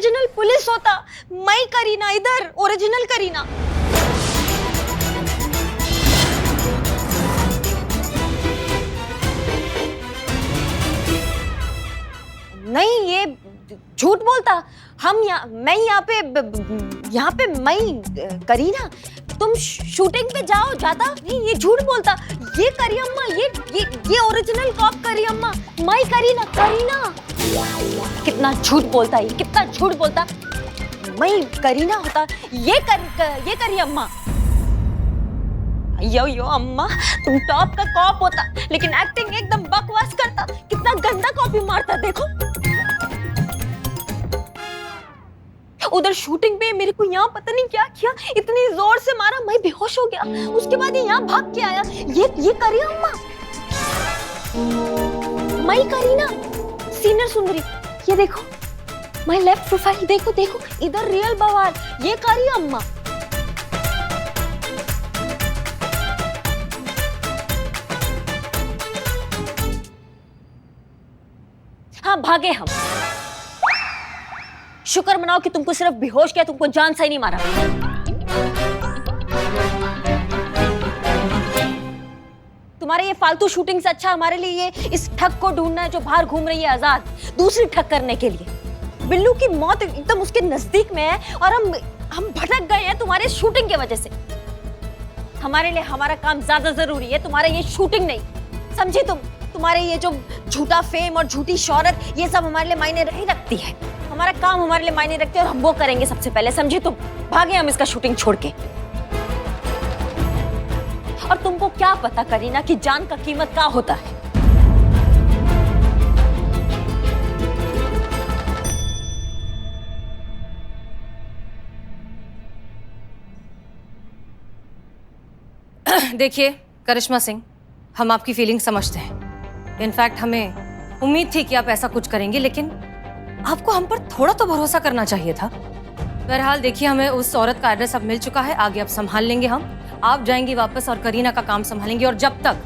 Original police होता। मैं करीना, इधर ओरिजिनल करीना। नहीं, ये झूठ बोलता। मैं यहाँ पे मैं करीना, तुम शूटिंग पे जाता नहीं, ये झूठ बोलता। ये करी अम्मा, ये ओरिजिनल कॉप करी अम्मा, मैं करीना। कितना झूठ बोलता है, कितना झूठ बोलता। मैं करीना होता, ये करी अम्मा। यो अम्मा, तुम टॉप का कॉप होता, लेकिन एक्टिंग एकदम बकवास करता। कितना गंदा कॉपी मारता देखो। उधर शूटिंग पे मेरे को यहाँ पता नहीं क्या किया, इतनी जोर से मारा, मैं बेहोश हो गया। उसके बाद ये यहाँ भाग के आया। ये करी अम्मा, मैं करीना, सीनियर सुंदरी। ये देखो माय लेफ्ट प्रोफाइल, देखो इधर रियल बवाल, ये करी अम्मा। हाँ, भागे हम। शुक्र मनाओ कि तुमको सिर्फ बेहोश किया, तुमको जान से ही नहीं मारा। तुम्हारे ये फालतू शूटिंग से अच्छा हमारे लिए ये इस ठग को ढूंढना है जो बाहर घूम रही है आजाद, दूसरी ठग करने के लिए। बिल्लू की मौत एकदम उसके नजदीक में है और हम भटक गए हैं तुम्हारे शूटिंग की वजह से। हमारे लिए हमारा काम ज्यादा जरूरी है, तुम्हारा ये शूटिंग नहीं। समझे तुम? तुम्हारे ये जो झूठा फेम और झूठी शोहरत, ये सब हमारे लिए मायने नहीं रखती है। हमारा काम हमारे लिए मायने रखते है और हम वो करेंगे सबसे पहले। समझे तुम? भागे हम इसका शूटिंग छोड़ के। और तुमको क्या पता करीना कि जान का कीमत क्या होता है? देखिए करिश्मा सिंह, हम आपकी फीलिंग समझते हैं। इनफैक्ट हमें उम्मीद थी कि आप ऐसा कुछ करेंगे, लेकिन आपको हम पर थोड़ा तो भरोसा करना चाहिए था। बहरहाल देखिए, हमें उस औरत का एड्रेस अब मिल चुका है, आगे अब संभाल लेंगे हम। आप जाएंगी वापस और करीना का काम संभालेंगी, और जब तक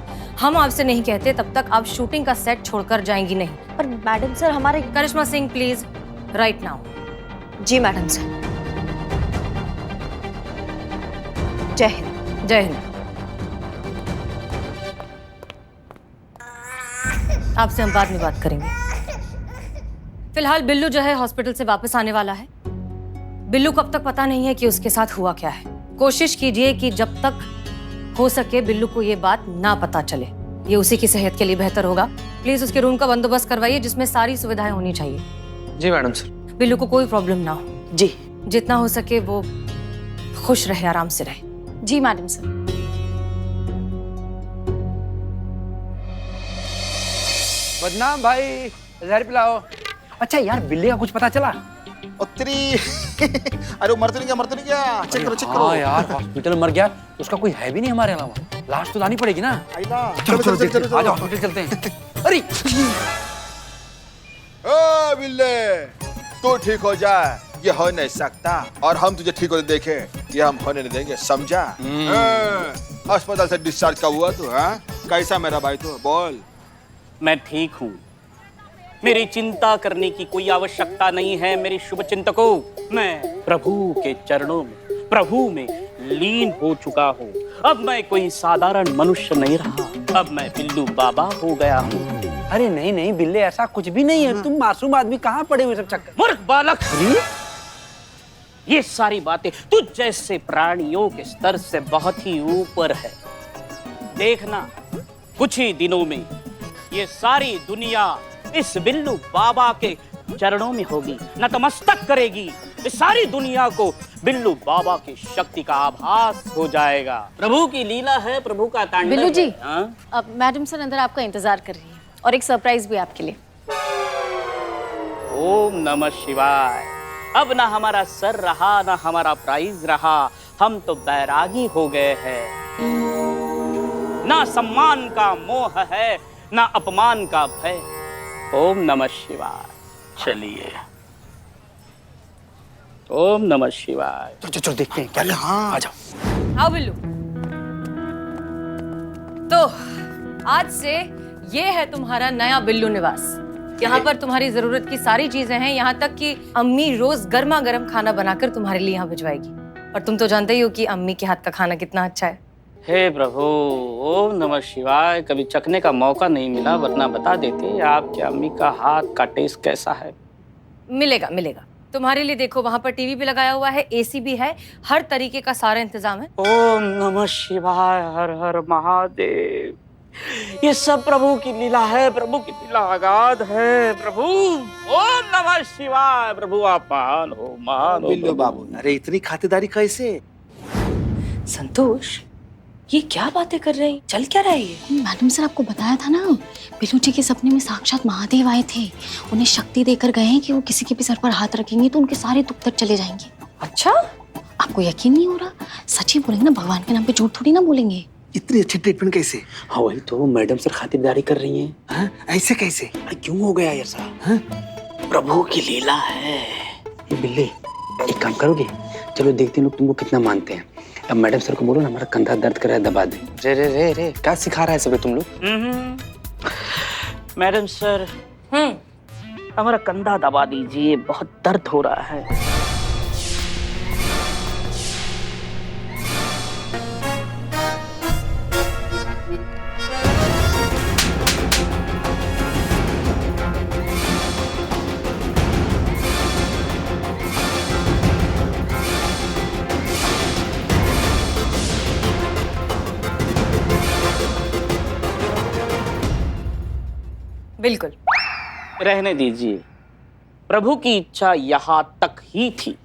हम आपसे नहीं कहते तब तक आप शूटिंग का सेट छोड़कर जाएंगी नहीं। पर मैडम सर, हमारे Karishma Singh please, right now. जी मैडम सर। जय हिंद। जय हिंद। आपसे हम बाद में बात करेंगे। फिलहाल बिल्लू जो है हॉस्पिटल से वापस आने वाला है। बिल्लू को अब तक पता नहीं है कि उसके साथ हुआ क्या है। कोशिश कीजिए कि जब तक हो सके बिल्लू को ये बात ना पता चले, ये उसी की सेहत के लिए बेहतर होगा। प्लीज उसके रूम का बंदोबस्त करवाइए जिसमें सारी सुविधाएं होनी चाहिए। जी मैडम सर। बिल्लू को कोई प्रॉब्लम ना हो। जी। जितना हो सके वो खुश रहे, आराम से रहे। जी मैडम सर। बदनाम भाई, जहर पिलाओ। अच्छा यार, बिल्ली का कुछ पता चला? उत्तरी अरे वो मर तो नहीं गया, चेक करो। हाँ यार, हॉस्पिटल मर गया, उसका कोई है भी नहीं हमारे अलावा। लाश तो लानी पड़ेगी ना। चलो आज हॉस्पिटल चलते हैं। अरे ओ बिल्ले, तू ठीक हो जाए ये हो नहीं सकता, और हम तुझे ठीक होते देखे ये हम होने नहीं देंगे, समझा? अस्पताल से डिस्चार्ज कब हुआ तू? कैसा मेरा भाई तू? बोल। मैं ठीक हूँ, मेरी चिंता करने की कोई आवश्यकता नहीं है मेरे शुभ चिंतकों। मैं प्रभु के चरणों में, प्रभु में लीन हो चुका हूँ। अब मैं कोई साधारण मनुष्य नहीं रहा, अब मैं बिल्लू बाबा हो गया हूँ। अरे नहीं नहीं बिल्ले, ऐसा कुछ भी नहीं है। तुम मासूम आदमी, कहाँ पड़े हुए सब चक्कर? मूर्ख बालक, ये सारी बातें तुझ जैसे प्राणियों के स्तर से बहुत ही ऊपर है। देखना, कुछ ही दिनों में ये सारी दुनिया इस बिल्लू बाबा के चरणों में होगी, नतमस्तक करेगी। इस सारी दुनिया को बिल्लू बाबा की शक्ति का आभास हो जाएगा। प्रभु की लीला है, प्रभु का तांडव। बिल्लू जी, अब मैडम सर अंदर आपका इंतजार कर रही है, और एक सरप्राइज भी आपके लिए। ओम नमः शिवाय। अब ना हमारा सर रहा, ना हमारा प्राइज रहा, हम तो बैरागी हो गए हैं। ना सम्मान का मोह है, ना अपमान का भय। ओम नमः शिवाय। चलिए, ओम नमः शिवाय। चलो देखते हैं क्या। हाँ आ जाओ। आओ बिल्लू। तो आज से ये है तुम्हारा नया बिल्लू निवास। यहाँ पर तुम्हारी जरूरत की सारी चीजें हैं, यहाँ तक कि अम्मी रोज गर्मा गर्म खाना बनाकर तुम्हारे लिए यहाँ भिजवाएगी। और तुम तो जानते ही हो कि अम्मी के हाथ का खाना कितना अच्छा है। हे प्रभु, ओम नमः शिवाय। कभी चखने का मौका नहीं मिला, वरना बता देते आपकी अम्मी का हाथ का टेस्ट कैसा है। मिलेगा मिलेगा तुम्हारे लिए। देखो वहां पर टीवी भी लगाया हुआ है, एसी भी है, हर तरीके का सारा इंतजाम है। ओम नमः शिवाय, हर हर महादेव। ये सब प्रभु की लीला है, प्रभु की लीला अगाध है। प्रभु ओम नमः शिवाय। प्रभु आप महान हो, महान हो बिल्लू प्रभु। बाबू, अरे इतनी खातिरदारी कैसे? संतोष, ये क्या बातें कर रहे हैं? चल क्या रहा है ये? मैडम सर आपको बताया था ना, बिल्लू जी के सपने में साक्षात महादेव आए थे। उन्हें शक्ति देकर गए हैं कि वो किसी के भी सर पर हाथ रखेंगे तो उनके सारे दुख दर्द चले जाएंगे। अच्छा, आपको यकीन नहीं हो रहा? सच ही बोलेंगे ना, भगवान के नाम पे झूठ थोड़ी ना बोलेंगे। इतनी अच्छी ट्रीटमेंट कैसे? हाँ वही तो, मैडम सर खातिरदारी कर रही हैं। हाँ? ऐसे कैसे? क्यों हो गया ऐसा? हाँ? प्रभु की लीला है। ये बिल्ली, एक काम करोगे? चलो देखते हैं लोग तुमको कितना मानते हैं। अब मैडम सर को बोलो ना, हमारा कंधा दर्द कर रहा है, दबा दे। रे रे रे रे, क्या सिखा रहा है सब तुम लोग? मैडम सर, हमारा कंधा दबा दीजिए, बहुत दर्द हो रहा है। बिल्कुल। रहने दीजिए, प्रभु की इच्छा यहाँ तक ही थी।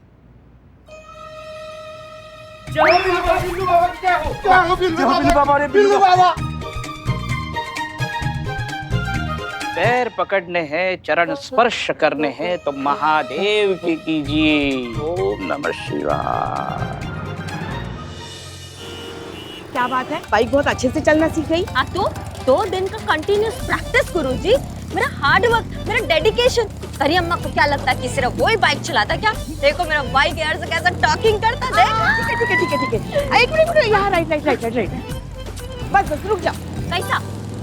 पैर पकड़ने हैं, चरण स्पर्श करने हैं तो महादेव की कीजिए। ओम नमः शिवाय। क्या बात है, बाइक बहुत अच्छे से चलना सीख गई। हाँ तो 2 दिन का कंटिन्यूस प्रैक्टिस गुरुजी, मेरा हार्ड वर्क, मेरा डेडिकेशन। अरे अम्मा को क्या लगता है कि सिर्फ वही बाइक चलाता क्या? देखो मेरा बाइक यार से कैसा टॉकिंग करता देख। ठीक है ठीक है ठीक है। एक मिनट यहाँ, राइट। बस रुक जाओ। कैसा?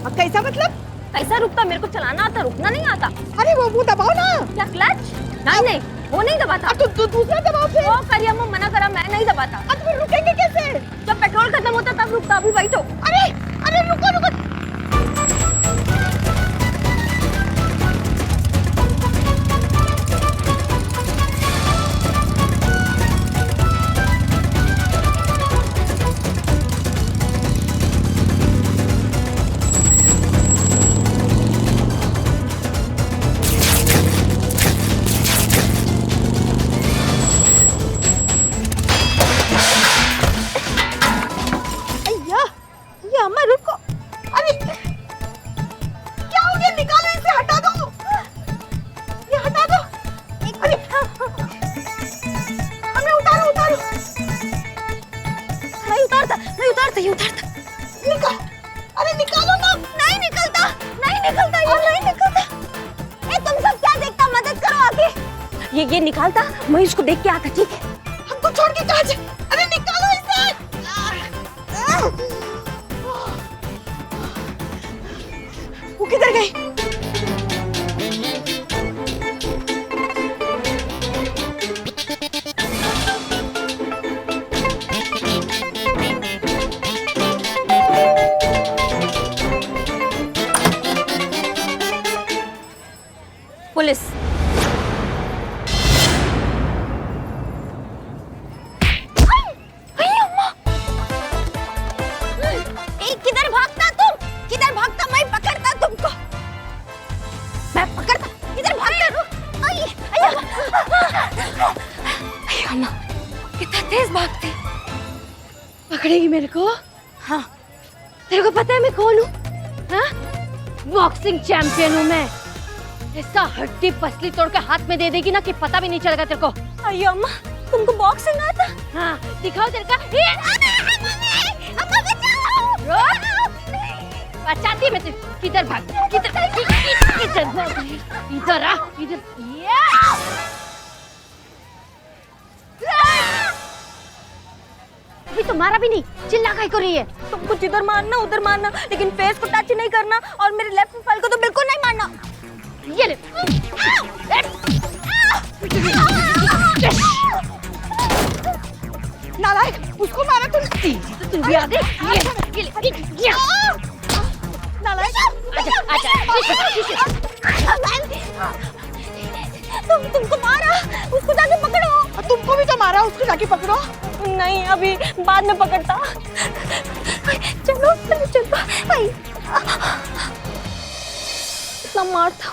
अब कैसा मतलब? कैसा रुकता? मेरे को चलाना आता, रुकना नहीं आता। अरे वो दबाओ ना। क्या क्लच? नहीं, वो नहीं दबाता। तो दूसरा दबाओ फिर। वो करिए अम्मा, मना करा, मैं नहीं दबाता। अब फिर रुकेंगे कैसे? जब पेट्रोल खत्म होता तब रुकता, अभी बैठो। अरे रुको। अम्मा रुको। अरे क्या हो गया? निकालो इसे, हटा दो। ये हटा दो। अरे हमें उतारो। नहीं उतारता। अरे निकालो ना। नहीं निकलता ये। तुम सब क्या देखता? मदद करो आके। ये निकालता, मैं इसको देख के आता। ठीक है, हमको छोड़ के कहाँ जाए? अरे निकालो इसे। वो किधर गई? पुलिस। किधर भागता तुम? किधर भागता? मैं पकड़ता तुमको। मैं पकड़ता। किधर भागता? अम्मा, कितना तेज भागते। पकड़ेगी मेरे को? हाँ, तेरे को पता है मैं कौन हूँ? हाँ? बॉक्सिंग चैंपियन हूँ मैं। ऐसा हड्डी पसली तोड़ के हाथ में दे देगी ना कि पता भी नहीं चलेगा तेरे को। अरे अम्मा, तुमको बॉक्सिंग आता? हाँ, दिखाओ तेरे का। अम्मा बचाओ! बचाती मैं तुझे। किधर भाग? किधर भाग? इधर आ, इधर। अभी तो मारा भी नहीं, चिल्ला काहे को रही है? तुमको जिधर मारना उधर मारना, लेकिन फेस को टच नहीं करना और मेरे लेफ्ट प्रोफाइल को तो बिल्कुल नहीं मारना। ये ले। नालायक, उसको मारा तुमने। तुम भी आ गई। ये ले। नालायक, तुमको मारा, उसको जाके पकड़ो। तुमको भी तो मारा, उसको जाके पकड़ो। नहीं, अभी बाद में पकड़ता। चलो चलो चलो। इतना मार था।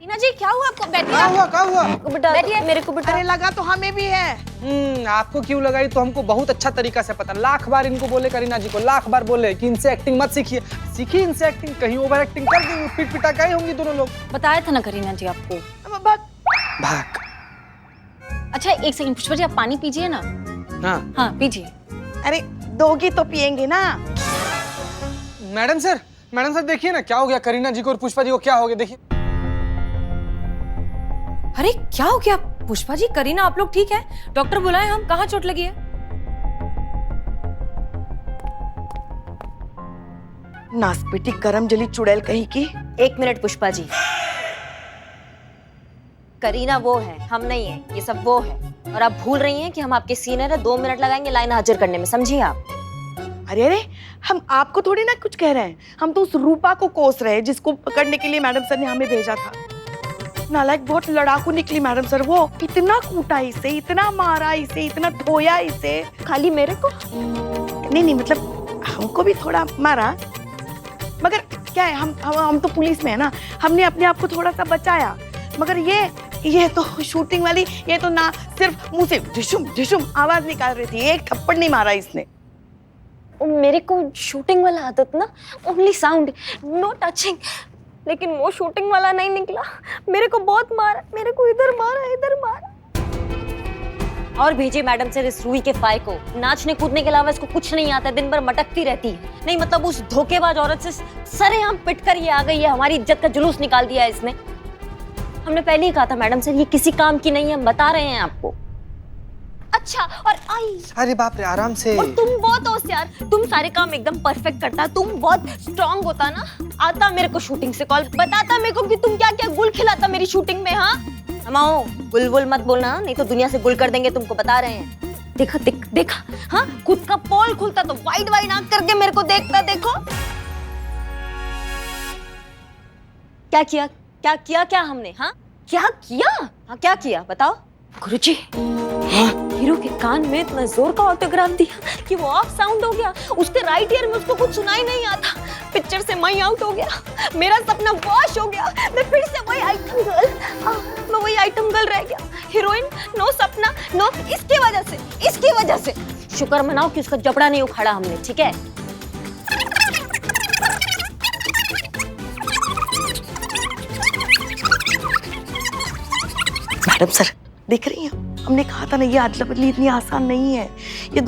टीना जी क्या हुआ आपको? बैठिए। क्या हुआ बेटा बैठिए, मेरे को बेटा। अरे लगा तो हमें भी है। आपको क्यों लगाई तो हमको बहुत अच्छा तरीका से पता। लाख बार इनको बोले, करीना जी को लाख बार बोले कि इनसे एक्टिंग मत सीखिए। सीखिए इनसे एक्टिंग, कहीं ओवर एक्टिंग कर देंगे, पिट पिटाई होंगी दोनों लोग। बताया था ना करीना जी आपको। भाग। अच्छा एक सेकंड पुष्पा जी, आप पानी पीजिए ना। हाँ पीजिए। अरे दोगी तो पियेंगे ना। मैडम सर देखिए ना क्या हो गया करीना जी को और पुष्पा जी को, क्या हो गया देखिए। अरे क्या हो गया पुष्पा जी, करीना आप लोग ठीक है? डॉक्टर बुलाए हम, कहाँ चोट लगी है? नासपीटी गरम जली चुड़ैल कहीं की। 1 मिनट पुष्पा जी। करीना वो है, हम नहीं है। ये सब वो है। और आप भूल रही हैं कि हम आपके सीनियर है। 2 मिनट लगाएंगे लाइन हाजिर करने में, समझिए आप। अरे हम आपको थोड़ी ना कुछ कह रहे हैं, हम तो उस रूपा को कोस रहे हैं जिसको पकड़ने के लिए मैडम सर ने हमें भेजा था। नालायक बहुत लड़ाकू निकली मैडम सर। वो इतना कूटा इसे, इतना मारा इसे, इतना धोया इसे। खाली मेरे को? नहीं मतलब हमको भी थोड़ा मारा, मगर क्या है, हम तो पुलिस में है ना, हमने अपने आप को थोड़ा सा बचाया। मगर ये तो शूटिंग वाली, ये तो ना सिर्फ मुंह से ढिशुम ढिशुम आवाज निकाल रही थी, एक थप्पड़ नहीं मारा इसने। मेरे को शूटिंग वाला आदत ना, ओनली साउंड, नो टचिंग। लेकिन वो शूटिंग वाला नहीं निकला। मेरे को बहुत मारा, मेरे को इधर मारा, इधर मारा। और भेजिए मैडम से इस रूही के फाय को। नाचने कूदने के अलावा इसको कुछ नहीं आता, दिन भर मटकती रहती है। नहीं मतलब उस धोखेबाज औरत से सरेआम पिट कर ये आ गई है, हमारी इज्जत का जुलूस निकाल दिया है इसने। हमने पहले ही कहा था मैडम सर, ये किसी काम की नहीं है, हम बता रहे हैं आपको। अच्छा और आई। अरे बाप रे, आराम से। और तुम बहुत होशियार, तुम सारे काम एकदम परफेक्ट करता, तुम बहुत स्ट्रांग होता ना। आता मेरे को शूटिंग से कॉल, बताता मेरे को कि तुम क्या क्या गुल खिलाता मेरी शूटिंग में। हाँ हमाओ, बुलबुल मत बोलना, नहीं तो दुनिया से गुल कर देंगे तुमको, बता रहे हैं। देखा हाँ, खुद का पोल खुलता तो वाइड वाइड आंख करके मेरे को देखता। देखो क्या हमने, हाँ क्या किया बताओ। गुरुजी, हीरो के कान में इतना जोर का ऑटोग्राफ दिया कि वो ऑफ साउंड हो गया। उसके राइट ईयर में उसको कुछ सुनाई नहीं आता। पिक्चर से मैं आउट हो गया, मेरा सपना वॉश हो गया। मैं फिर से वही आइटम गर्ल रह गया। हीरोइन नो, सपना नो। इसकी वजह से शुक्र मनाओ कि उसका जबड़ा नहीं उखाड़ा हमने, ठीक है? मैडम सर देख रही हैं, हमने कहा था ना ये अदला बदली इतनी आसान नहीं है। ये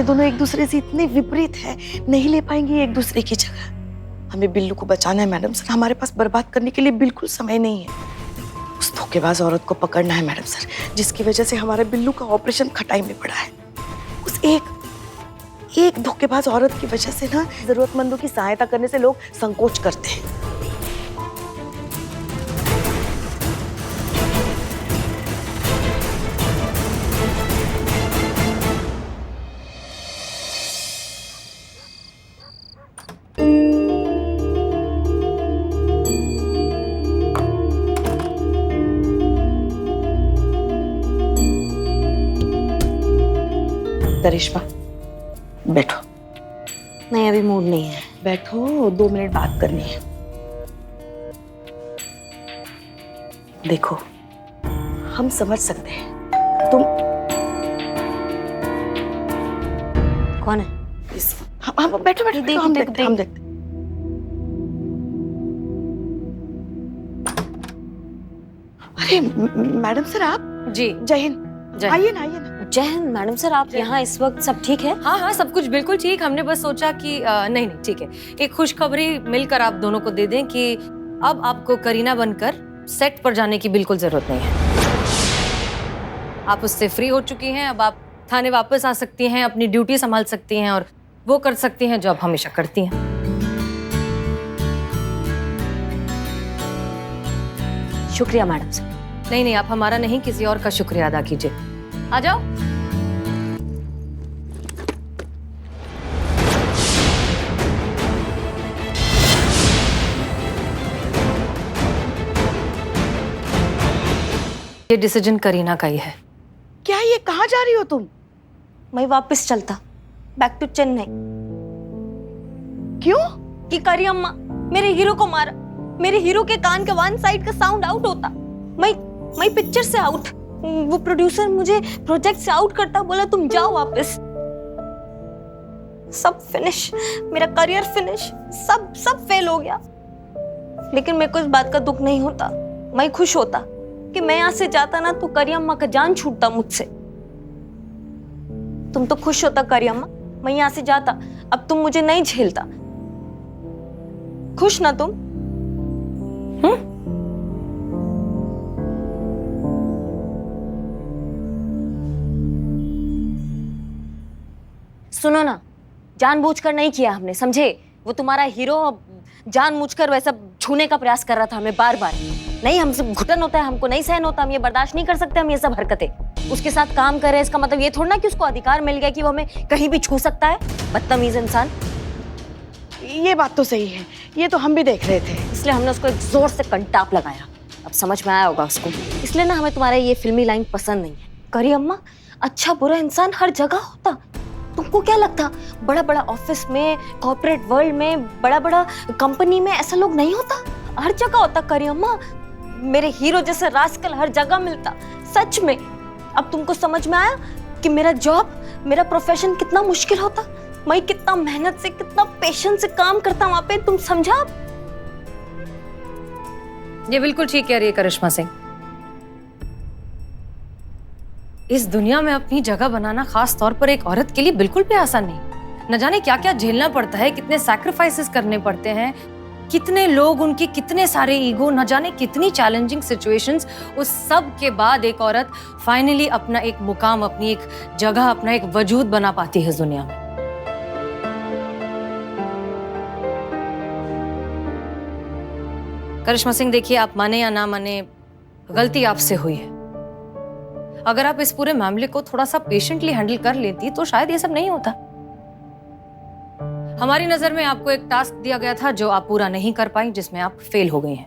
दोनों एक दूसरे से इतने विपरीत हैं, नहीं ले पाएंगे एक दूसरे की जगह। हमें बिल्लू को बचाना है मैडम सर, हमारे पास बर्बाद करने के लिए बिल्कुल समय नहीं है। उस धोखेबाज औरत को पकड़ना है मैडम सर, जिसकी वजह से हमारे बिल्लू का ऑपरेशन खटाई में पड़ा है। उस एक धोखेबाज औरत की वजह से ना जरूरतमंदों की सहायता करने से लोग संकोच करते हैं। करिश्मा बैठो। नहीं अभी मूड नहीं है। बैठो, 2 मिनट बात करनी है। देखो हम समझ सकते हैं तुम कौन है? हम बैठो हम देखते हैं। अरे मैडम सर आप जी जय हिंद। आइए ना जय हिंद मैडम सर, आप यहाँ इस वक्त सब ठीक है? हाँ सब कुछ बिल्कुल ठीक। हमने बस सोचा कि नहीं ठीक है, एक खुशखबरी मिलकर आप दोनों को दे दें कि अब आपको करीना बनकर सेट पर जाने की बिल्कुल जरूरत नहीं है। आप उससे फ्री हो चुकी हैं, अब आप थाने वापस आ सकती हैं, अपनी ड्यूटी संभाल सकती हैं और वो कर सकती हैं जो आप हमेशा करती हैं। शुक्रिया मैडम सर। नहीं नहीं, आप हमारा नहीं किसी और का शुक्रिया अदा कीजिए। आ जाओ। ये डिसीजन करीना का ही है। क्या ये कहाँ जा रही हो तुम? मैं वापस चलता, बैक टू चेन्नई। क्यों? कि करी अम्मा मेरे हीरो को मारा, मेरे हीरो के कान के वन साइड का साउंड आउट होता, मैं पिक्चर से आउट, वो प्रोड्यूसर मुझे प्रोजेक्ट से आउट करता, बोला तुम जाओ वापस। सब फिनिश, मेरा करियर फिनिश, सब फेल हो गया। लेकिन मेरे को इस बात का दुख नहीं होता, मैं खुश होता कि मैं यहाँ से जाता ना तो करी अम्मा का जान छूटता मुझसे। तुम तो खुश होता करी अम्मा, मैं यहाँ से जाता, अब तुम मुझे नहीं झेलता। खुश ना तुम? सुनो ना, जानबूझकर नहीं किया हमने, समझे? वो तुम्हारा हीरो जानबूझकर वैसा छूने का प्रयास कर रहा था हमें बार बार। नहीं, हमसे घुटन होता है, हमको नहीं सहन होता, हम ये बर्दाश्त नहीं कर सकते, हम ये सब हरकतें। उसके साथ काम कर रहे हैं, इसका मतलब ये थोड़ा ना कि उसको अधिकार मिल गया कि वो हमें कहीं भी छू सकता है, बदतमीज इंसान। ये बात तो सही है, ये तो हम भी देख रहे थे। इसलिए हमने उसको एक जोर से कंटाप लगाया। अब समझ में आया होगा उसको। इसलिए ना हमें तुम्हारा ये फिल्मी लाइन पसंद नहीं है। करी अम्मा, अच्छा बुरा इंसान हर जगह होता। तुमको क्या लगता बड़ा बड़ा ऑफिस में, कॉर्पोरेट वर्ल्ड में, बड़ा बड़ा कंपनी में ऐसा लोग नहीं होता? हर जगह होता करी अम्मा। मेरे हीरो जैसे रास्कल हर जगह मिलता, सच में। अब तुमको समझ में आया कि मेरा जॉब, मेरा प्रोफेशन कितना मुश्किल होता, मैं कितना मेहनत से, कितना पेशेंस से काम करता वहां पे, तुम समझा? ये बिल्कुल ठीक कह रही है करिश्मा सिंह। इस दुनिया में अपनी जगह बनाना खास तौर पर एक औरत के लिए बिल्कुल भी आसान नहीं। न जाने क्या क्या झेलना पड़ता है, कितने सैक्रिफाइसेस करने पड़ते हैं, कितने लोग, उनके कितने सारे ईगो, न जाने कितनी चैलेंजिंग सिचुएशंस। उस सब के बाद एक औरत फाइनली अपना एक मुकाम, अपनी एक जगह, अपना एक वजूद बना पाती है इस दुनिया में। करिश्मा सिंह, देखिए, आप माने या ना माने, गलती आपसे हुई है। अगर आप इस पूरे मामले को थोड़ा सा पेशेंटली हैंडल कर लेती तो शायद ये सब नहीं होता। हमारी नजर में आपको एक टास्क दिया गया था जो आप पूरा नहीं कर पाई, जिसमें आप फेल हो गई हैं,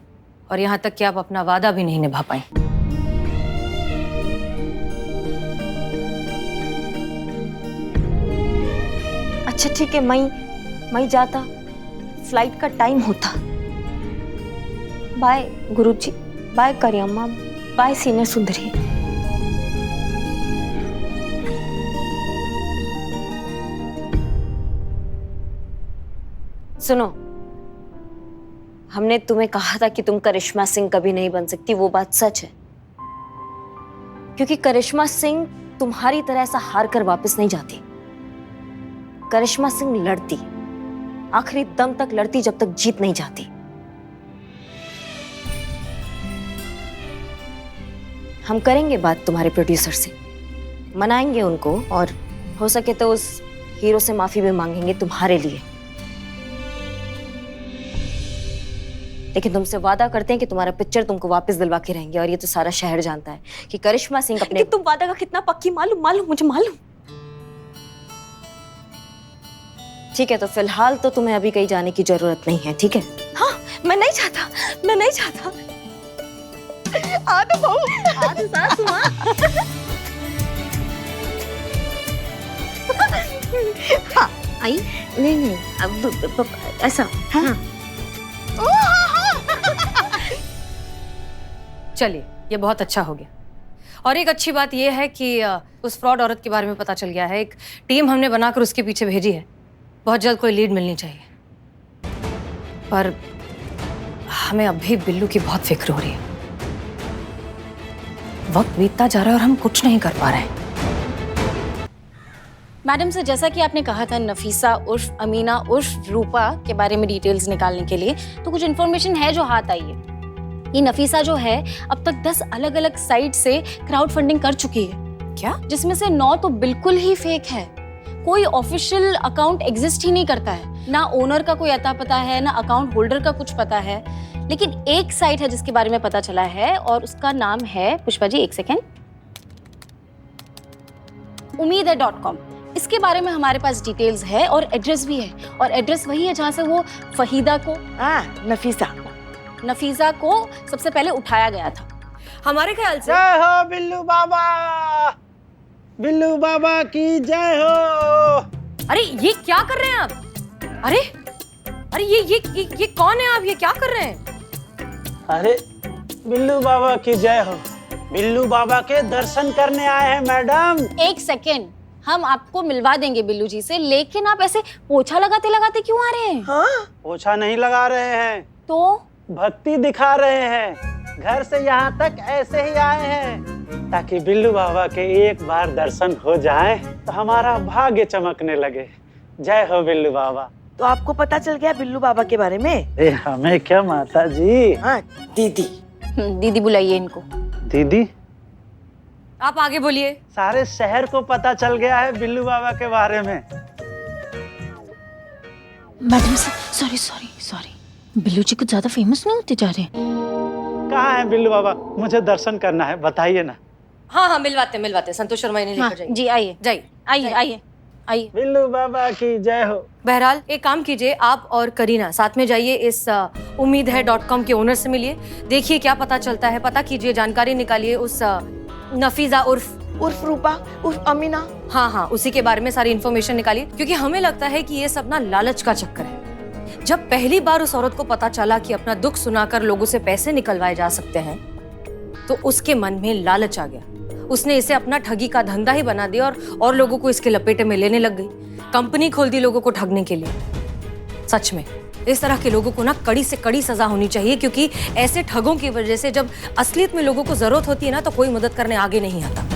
और यहाँ तक कि आप अपना वादा भी नहीं निभा पाई। अच्छा ठीक है, मैं जाता, फ्लाइट का टाइम होता। बाय गुरुजी, बाय करी अम्मा, बाय सीनियर सुंदरी। सुनो, हमने तुम्हें कहा था कि तुम करिश्मा सिंह कभी नहीं बन सकती, वो बात सच है। क्योंकि करिश्मा सिंह तुम्हारी तरह ऐसा हार कर वापस नहीं जाती। करिश्मा सिंह लड़ती, आखिरी दम तक लड़ती, जब तक जीत नहीं जाती। हम करेंगे बात तुम्हारे प्रोड्यूसर से, मनाएंगे उनको, और हो सके तो उस हीरो से माफी भी मांगेंगे तुम्हारे लिए। लेकिन तुमसे वादा करते हैं कि तुम्हारा पिक्चर तुमको वापस दिलवा के रहेंगे, और ये तो सारा शहर जानता है कि करिश्मा सिंह अपने। तुम वादा का कितना पक्की, मालूम मुझे मालूम। ठीक है, तो फिलहाल तो तुम्हें अभी कहीं जाने की जरूरत नहीं है, ठीक है? हाँ, मैं नहीं चाहता। आ तो बहू, आ तो सासू माँ। हाँ, आई नहीं, अब ऐसा। हाँ। चलिए, ये बहुत अच्छा हो गया। और एक अच्छी बात यह है कि उस फ्रॉड औरत के बारे में पता चल गया है। एक टीम हमने बनाकर उसके पीछे भेजी है। बहुत जल्द कोई लीड मिलनी चाहिए। पर हमें अभी बिल्लू की बहुत फिक्र हो रही है। वक्त बीतता जा रहा है और हम कुछ नहीं कर पा रहे हैं। मैडम सर, जैसा कि आपने कहा था नफीसा उर्फ अमीना उर्फ रूपा के बारे में डिटेल्स निकालने के लिए, तो कुछ इन्फॉर्मेशन है जो हाथ आई है। ये नफीसा जो है अब तक 10 अलग अलग साइट से क्राउड फंडिंग कर चुकी है। क्या? जिसमें से 9 तो बिल्कुल ही फेक है। कोई ऑफिशियल अकाउंट एग्जिस्ट ही नहीं करता है, ना ओनर का कोई अता पता है, ना अकाउंट होल्डर का कुछ पता है। लेकिन एक साइट है जिसके बारे में पता चला है और उसका नाम है, पुष्पा जी एक सेकेंड, umeed.com। इसके बारे में हमारे पास डिटेल्स है और एड्रेस भी है, और एड्रेस वही है जहाँ से वो फहीदा को, नफीसा को सबसे पहले उठाया गया था। हमारे ख्याल से जय हो बिल्लू बाबा, बिल्लू बाबा की जय हो। अरे ये क्या कर रहे हैं आप? अरे अरे ये कौन है आप? ये क्या कर रहे हैं? अरे बिल्लू बाबा की जय हो, बिल्लू बाबा के दर्शन करने आए हैं मैडम। एक सेकेंड, हम आपको मिलवा देंगे बिल्लू जी से, लेकिन आप ऐसे पोछा लगाते लगाते क्यों आ रहे हैं? हाँ? पोछा नहीं लगा रहे हैं, तो भक्ति दिखा रहे हैं। घर से यहाँ तक ऐसे ही आए हैं ताकि बिल्लू बाबा के एक बार दर्शन हो जाए तो हमारा भाग्य चमकने लगे। जय हो बिल्लू बाबा। तो आपको पता चल गया बिल्लू बाबा के बारे में? हमें क्या माता जी। हाँ दीदी। दीदी बुलाइए इनको। दीदी, आप आगे बोलिए। सारे शहर को पता चल गया है बिल्लू बाबा के बारे में। Madam sorry sorry sorry, Billu ji कुछ ज्यादा फेमस नहीं होते जा रहे? कहाँ है बिल्लू बाबा? मुझे दर्शन करना है, बताइए ना। हाँ मिलवाते संतोष शर्मा इन्हें लेकर जाइए। जी आइए जाइए आइए आइए। बिल्लू बाबा की जय हो। बहरहाल एक काम कीजिए, आप और करीना साथ में जाइए, इस umeed.com के ओनर से मिलिए, देखिए क्या पता चलता है, पता कीजिए, जानकारी निकालिए उस नफीसा उर्फ रूपा उर्फ अमीना। हाँ उसी के बारे में सारी इन्फॉर्मेशन निकालिए, क्योंकि हमें लगता है कि ये सब ना लालच का चक्कर है। जब पहली बार उस औरत को पता चला कि अपना दुख सुनाकर लोगों से पैसे निकलवाए जा सकते हैं, तो उसके मन में लालच आ गया। उसने इसे अपना ठगी का धंधा ही बना दिया और लोगों को इसके लपेटे में लेने लग गई। कंपनी खोल दी लोगों को ठगने के लिए। सच में इस तरह के लोगों को ना कड़ी से कड़ी सजा होनी चाहिए, क्योंकि ऐसे ठगों की वजह से जब असलियत में लोगों को जरूरत होती है ना, तो कोई मदद करने आगे नहीं आता।